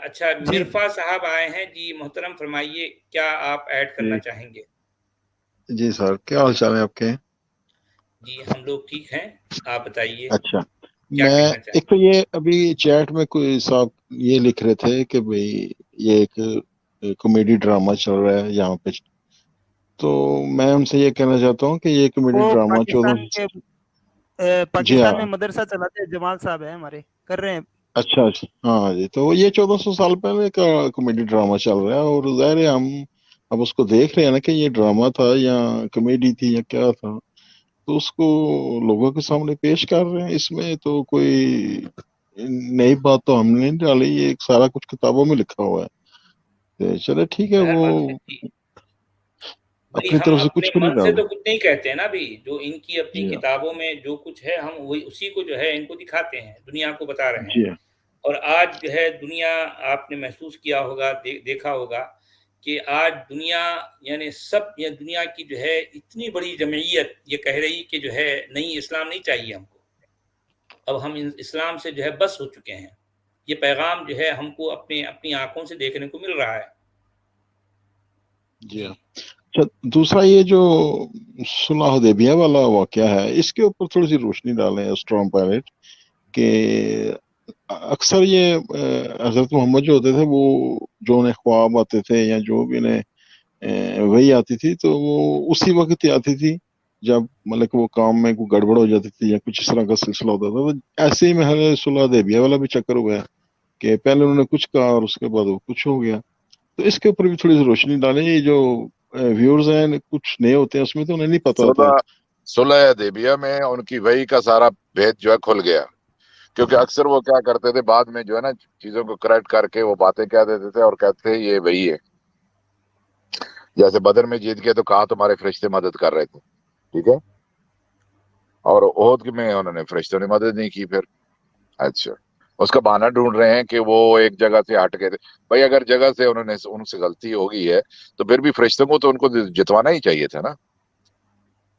اچھا جی مرفا صاحب آئے ہیں جی، محترم فرمائیے کیا آپ ایڈ کرنا چاہیں گے؟ جی سر، کیا حال چال ہے آپ کے؟ جی ہم لوگ ٹھیک ہیں، آپ بتائیے اچھا، کیا میں کہنا چاہیں؟ ایک تو یہ ابھی چیٹ میں کوئی صاحب یہ لکھ رہے تھے کہ بھئی یہ ایک کامیڈی ڈرامہ چل رہا ہے یہاں پہ، تو میں ان سے یہ کہنا چاہتا ہوں کہ یہ کامیڈی وہ ڈرامہ 14 پاکستان کے جی پاکستان ہاں، میں مدرسہ چلاتے ہیں، جمال صاحب ہیں ہمارے، کر رہے ہیں۔ اچھا ہاں جی، تو یہ 1400 سال پہلے کا کامیڈی ڈرامہ چل رہا ہے، اور ظاہر ہے ہم اب اس کو دیکھ رہے ہیں نا کہ یہ ڈرامہ تھا یا کامیڈی تھی یا کیا تھا، تو اس کو لوگوں کے سامنے پیش کر رہے ہیں۔ اس میں تو کوئی نئی بات تو ہم نے نہیں ڈالی، یہ ایک سارا کچھ کتابوں میں لکھا ہوا ہے، تو چلے ٹھیک ہے، ظاہر وہ بات ہے جی، بھائی اپنی ہم طرف سے اپنے کچھ بھی نہیں من سے ڈال تو کچھ نہیں کہتے ہیں نا، بھی جو ان کی اپنی جی ہاں کتابوں میں جو کچھ ہے ہم وہی اسی کو جو ہے ان کو دکھاتے ہیں، دنیا کو بتا رہے ہیں۔ جی ہاں اور آج جو ہے دنیا، آپ نے محسوس کیا ہوگا، دیکھا ہوگا کہ آج دنیا یعنی سب یا دنیا کی جو ہے اتنی بڑی جمعیت یہ کہہ رہی کہ جو ہے نہیں اسلام نہیں چاہیے ہم کو، اب ہم اسلام سے جو ہے بس ہو چکے ہیں۔ یہ پیغام جو ہے ہم کو اپنی آنکھوں سے دیکھنے کو مل رہا ہے۔ جی جی ہاں۔ اچھا، دوسرا یہ جو صلح حدیبیہ والا واقعہ ہے، اس کے اوپر تھوڑی سی روشنی ڈالیں اسٹرانگ پائلٹ، کہ اکثر یہ حضرت محمد جو ہوتے تھے، وہ جو انہیں خواب آتے تھے یا جو بھی انہیں وہی آتی تھی، تو وہ اسی وقت ہی آتی تھی جب مطلب کہ وہ کام میں کوئی گڑبڑ ہو جاتی تھی یا کچھ اس طرح کا سلسلہ ہوتا تھا۔ تو ایسے ہی میں صلح حدیبیہ والا بھی چکر ہوا ہے کہ پہلے انہوں نے کچھ کہا اور اس کے بعد وہ کچھ ہو گیا، تو اس کے اوپر بھی تھوڑی سی روشنی ڈالیں۔ یہ جو ویورز ہیں کچھ نئے ہوتے ہیں، اس میں تو انہیں نہیں پتا ہوتا۔ صلح حدیبیہ میں ان کی وحی کا سارا بھید جو ہے کھل گیا، کیونکہ اکثر وہ کیا کرتے تھے بعد میں جو ہے نا چیزوں کو کریکٹ کر کے وہ باتیں کہہ دیتے تھے اور کہتے تھے یہ وہی ہے۔ جیسے بدر میں جیت گئے تو کہا تمہارے فرشتے مدد کر رہے تھے، ٹھیک ہے، اور احد میں انہوں نے فرشتوں نے مدد نہیں کی پھر۔ اچھا، اس کا بہانہ ڈھونڈ رہے ہیں کہ وہ ایک جگہ سے ہٹ گئے تھے۔ بھائی اگر جگہ سے انہوں نے ان سے غلطی ہو گئی ہے تو پھر بھی فرشتوں کو تو ان کو جتوانا ہی چاہیے تھا نا۔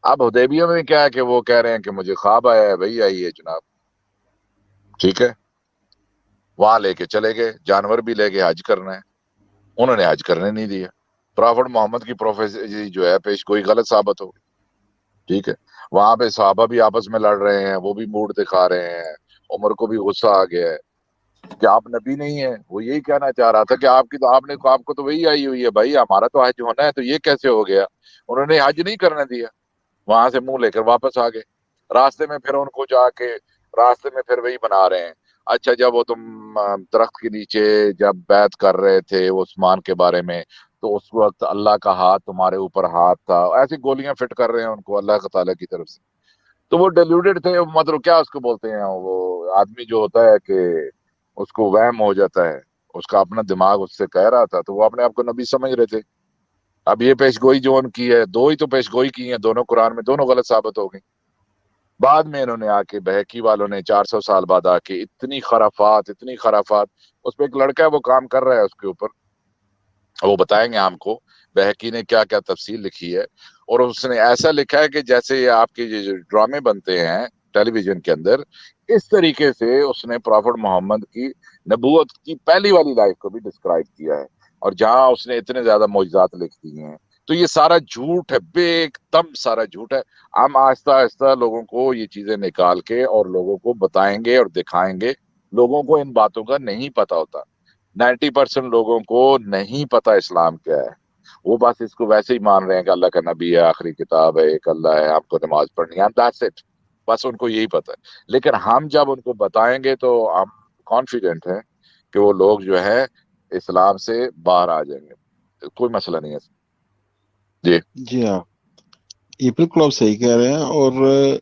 اب حدیبیہ میں کیا ہے کہ وہ کہہ رہے ہیں کہ مجھے خواب آیا ہے، وہی آئی ہے جناب، ٹھیک ہے، وہاں لے کے چلے گئے، جانور بھی لے کے حج کرنا ہے، انہوں نے حج کرنے نہیں دیا۔ پرافٹ محمد کی پروفیسی جو ہے پیش گوئی غلط ثابت ہو، ٹھیک ہے، وہاں پہ صحابہ بھی آپس میں لڑ رہے ہیں، وہ بھی موڈ دکھا رہے ہیں، عمر کو بھی غصہ آ گیا ہے کہ آپ نبی نہیں ہیں۔ وہ یہی کہنا چاہ رہا تھا کہ آپ کو تو وہی آئی ہوئی ہے، بھائی ہمارا تو حج ہونا ہے، تو یہ کیسے ہو گیا؟ انہوں نے حج نہیں کرنے دیا، وہاں سے منہ لے کر واپس آ گئے۔ راستے میں پھر ان کو جا کے راستے میں پھر وہی بنا رہے ہیں۔ اچھا، جب وہ تم درخت کے نیچے جب بیعت کر رہے تھے عثمان کے بارے میں، تو اس وقت اللہ کا ہاتھ تمہارے اوپر ہاتھ تھا، ایسی گولیاں فٹ کر رہے ہیں ان کو اللہ تعالیٰ کی طرف سے۔ تو وہ ڈیلیوڈڈ تھے، مطلب کیا اس کو بولتے ہیں، وہ آدمی جو ہوتا ہے کہ اس کو وہم ہو جاتا ہے، اس کا اپنا دماغ اس سے کہہ رہا تھا، تو وہ اپنے آپ کو نبی سمجھ رہے تھے۔ اب یہ پیش گوئی جو ان کی ہے، دو ہی تو پیش گوئی کی ہیں دونوں قرآن میں، دونوں غلط ثابت ہو گئی۔ بعد میں انہوں نے آ کے بہقی والوں نے 400 سال بعد آ کے اتنی خرافات اس پہ ایک لڑکا ہے وہ کام کر رہا ہے اس کے اوپر، وہ بتائیں گے ہم کو بہقی نے کیا کیا تفصیل لکھی ہے۔ اور اس نے ایسا لکھا ہے کہ جیسے یہ آپ کے جو ڈرامے بنتے ہیں ٹیلی ویژن کے اندر، اس طریقے سے اس نے پرافٹ محمد کی نبوت کی پہلی والی لائف کو بھی ڈسکرائب کیا ہے، اور جہاں اس نے اتنے زیادہ معجزات لکھ دیے ہیں۔ تو یہ سارا جھوٹ ہے، بے ایک دم سارا جھوٹ ہے۔ ہم آہستہ آہستہ لوگوں کو یہ چیزیں نکال کے اور لوگوں کو بتائیں گے اور دکھائیں گے۔ لوگوں کو ان باتوں کا نہیں پتا ہوتا، 90% لوگوں کو نہیں پتا اسلام کیا ہے، وہ بس اس کو ویسے ہی مان رہے ہیں کہ اللہ کا نبی ہے، آخری کتاب ہے، ایک اللہ ہے، آپ کو نماز پڑھنی ہے، that's it، بس ان کو یہی پتا ہے۔ لیکن ہم جب ان کو بتائیں گے تو ہم کانفیڈنٹ ہیں کہ وہ لوگ جو ہے اسلام سے باہر آ جائیں گے، کوئی مسئلہ نہیں ہے۔ جی جی ہاں، یہ بالکل آپ صحیح کہہ رہے ہیں، اور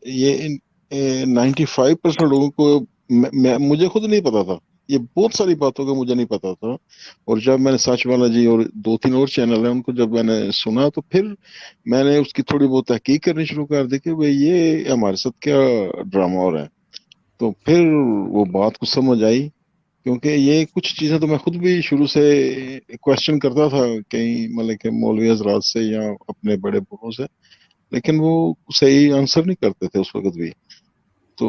یہ 95% لوگوں کو مجھے خود نہیں پتا تھا، یہ بہت ساری باتوں کا مجھے نہیں پتا تھا، اور جب میں نے سچ والا جی اور 2-3 اور چینل ہیں ان کو جب میں نے سنا، تو پھر میں نے اس کی تھوڑی بہت تحقیق کرنی شروع کر دی کہ بھئی یہ ہمارے ساتھ کیا ڈرامہ ہو رہا ہے۔ تو پھر وہ بات کو سمجھ آئی، کیونکہ یہ کچھ چیزیں تو میں خود بھی شروع سے کوشچن کرتا تھا کہیں مطلب کہ مولوی حضرات سے یا اپنے بڑے بڑوں سے، لیکن وہ صحیح آنسر نہیں کرتے تھے اس وقت بھی۔ تو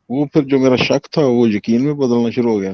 وہ پھر جو میرا شک تھا وہ یقین میں بدلنا شروع ہو گیا۔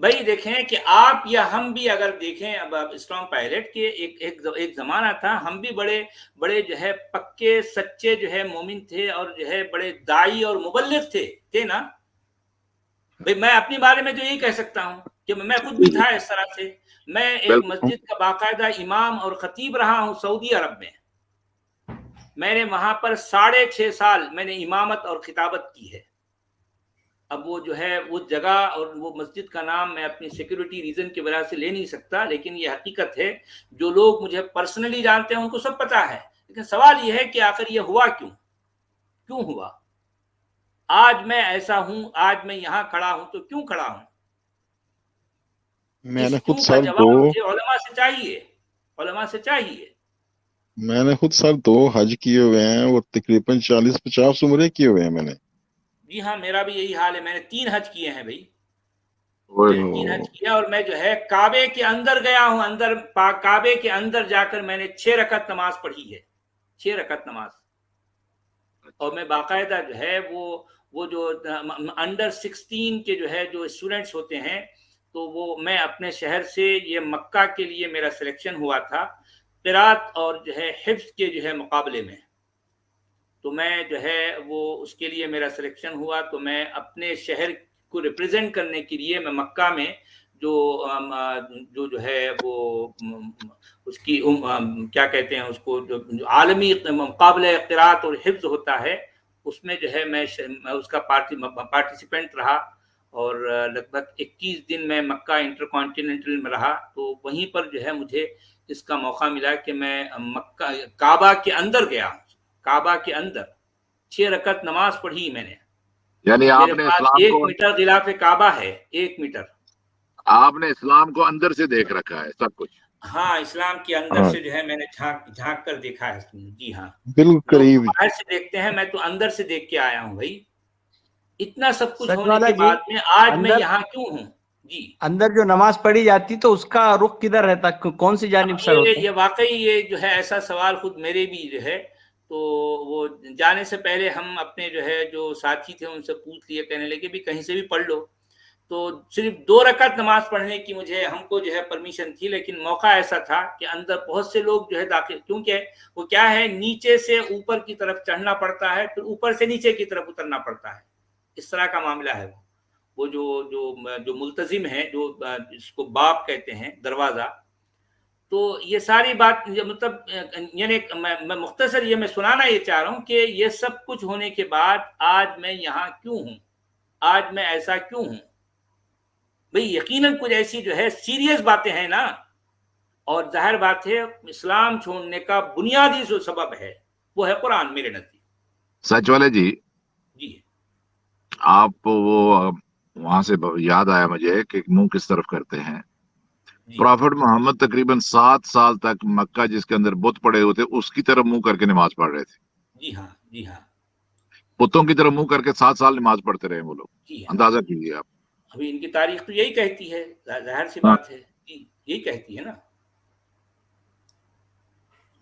بھائی دیکھیں کہ آپ یا ہم بھی اگر دیکھیں، اب اسلام پائلٹ کے ایک زمانہ تھا، ہم بھی بڑے بڑے جو ہے پکے سچے جو ہے مومن تھے، اور جو ہے بڑے داعی اور مبلغ تھے نا بھائی. میں اپنے بارے میں جو یہی کہہ سکتا ہوں کہ میں خود بھی تھا اس طرح سے. میں ایک بالکل مسجد کا باقاعدہ امام اور خطیب رہا ہوں سعودی عرب میں. میں نے وہاں پر 6.5 سال میں نے امامت اور خطابت کی ہے. اب وہ جو ہے وہ جگہ اور وہ مسجد کا نام میں اپنی سیکیورٹی ریزن کی وجہ سے لے نہیں سکتا، لیکن یہ حقیقت ہے. جو لوگ مجھے پرسنلی جانتے ہیں ان کو سب پتا ہے. لیکن سوال یہ ہے کہ آخر یہ ہوا کیوں ہوا؟ آج میں ایسا ہوں، آج میں یہاں کھڑا ہوں تو کیوں کھڑا ہوں؟ میں نے اس خود کیوں کا سال جواب دو مجھے علماء سے چاہیے. میں نے خود سال 2 حج کیے ہوئے ہیں، اور تقریباً 40-50 عمرے کیے ہوئے ہیں میں نے. جی ہاں، میرا بھی یہی حال ہے. میں نے 3 حج کیے ہیں بھائی. اوئے میں نے 3 حج ہو، کیا، اور میں جو ہے کعبے کے اندر گیا ہوں. کعبے کے اندر جا کر میں نے 6 رکعت نماز پڑھی ہے. 6 رکعت نماز. اور میں باقاعدہ جو ہے وہ جو انڈر 16 کے جو ہے جو اسٹوڈنٹس ہوتے ہیں، تو وہ میں اپنے شہر سے یہ مکہ کے لیے میرا سلیکشن ہوا تھا قرات اور جو ہے حفظ کے جو ہے مقابلے میں. تو میں جو ہے وہ اس کے لیے میرا سلیکشن ہوا. تو میں اپنے شہر کو ریپریزنٹ کرنے کے لیے میں مکہ میں جو ہے وہ اس کی کیا کہتے ہیں اس کو، جو عالمی مقابلہ قرات اور حفظ ہوتا ہے، اس میں جو ہے میں اس کا پارٹیسپینٹ رہا. اور لگ بھگ 21 دن میں مکہ انٹر کانٹیننٹل میں رہا. تو وہیں پر جو ہے مجھے اس کا موقع ملا کہ میں مکہ کعبہ کے اندر گیا. کعبہ کے اندر 6 رکعت نماز پڑھی میں نے. یعنی آپ میرے نے پاس اسلام 1 کو میٹر غلاف کعبہ ہے. 1 میٹر. آپ نے اسلام کو اندر سے دیکھ رکھا ہے سب کچھ. ہاں، اسلام کے اندر ہاں سے جو ہے میں نے جھانک کر دیکھا ہے. جی ہاں. بالکل لوگ تو قریب. باہر سے دیکھتے ہیں، میں تو اندر سے دیکھ کے آیا ہوں بھائی. اتنا سب کچھ سچ ہونے والا کے جی، بعد میں آج میں اندر یہاں کیوں ہوں؟ جی اندر جو نماز پڑھی جاتی تو اس کا رخ کدھر رہتا، کون سی جانب سر ہوتا؟ یہ واقعی یہ جو ہے ایسا سوال خود میرے بھی جو ہے. تو وہ جانے سے پہلے ہم اپنے جو ہے جو ساتھی تھے ان سے پوچھ لیے، کہنے لگے بھی کہیں سے بھی پڑھ لو. تو صرف 2 رکعت نماز پڑھنے کی ہم کو جو ہے پرمیشن تھی. لیکن موقع ایسا تھا کہ اندر بہت سے لوگ جو ہے داخل، کیونکہ وہ کیا ہے نیچے سے اوپر کی طرف چڑھنا پڑتا ہے، پھر اوپر سے نیچے کی طرف اترنا پڑتا ہے. اس طرح کا معاملہ ہے. وہ جو ملتزم ہے، جو اس کو باب کہتے ہیں، دروازہ. تو یہ ساری بات مطلب یعنی میں مختصر یہ میں سنانا یہ چاہ رہا ہوں کہ یہ سب کچھ ہونے کے بعد آج میں یہاں کیوں ہوں، آج میں ایسا کیوں ہوں. بھئی یقیناً کچھ ایسی جو ہے سیریس باتیں ہیں نا. اور ظاہر بات ہے اسلام چھوڑنے کا بنیادی جو سبب ہے وہ ہے قرآن میرے نزدیک. سچ والے جی، جی آپ وہ وہاں سے یاد آیا مجھے کہ منہ کس طرف کرتے ہیں. جی پرافٹ محمد تقریباً 7 سال تک مکہ جس کے اندر بت پڑے ہوئے تھے اس کی طرف منہ کر کے نماز پڑھ رہے تھے. جی ہاں. جی ہاں. بتوں کی طرف منہ کر کے 7 سال نماز پڑھتے رہے وہ لوگ. جی ہاں. اندازہ کیجیے آپ. ابھی ان کی تاریخ تو یہی کہتی ہے، ظاہر سی ہاں بات ہے. جی یہی کہتی ہے نا،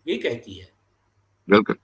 یہی کہتی ہے. بالکل.